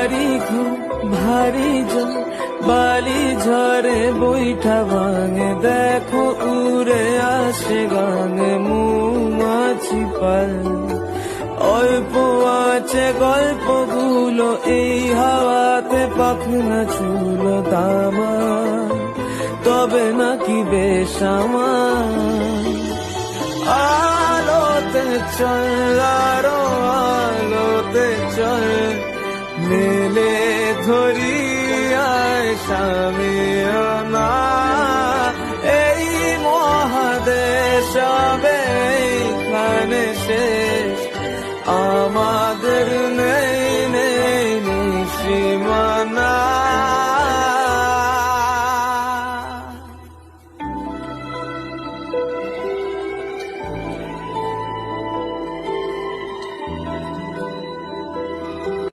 বাড়ি ঘর ভারী জল বালি ঝরে বৈঠা ভাঙে, দেখো উড়ে আসে গাঙে মৌমাছি পাল। অল্প আছে গল্পগুলো এই হাওয়াতে পাখনা ছুলো দামা, তবে নাকি বেশ আমার। আলোতে চল আরো আলোতে চল, মেলে ধরি আয় সামিয়ানা, এই মহাদেশ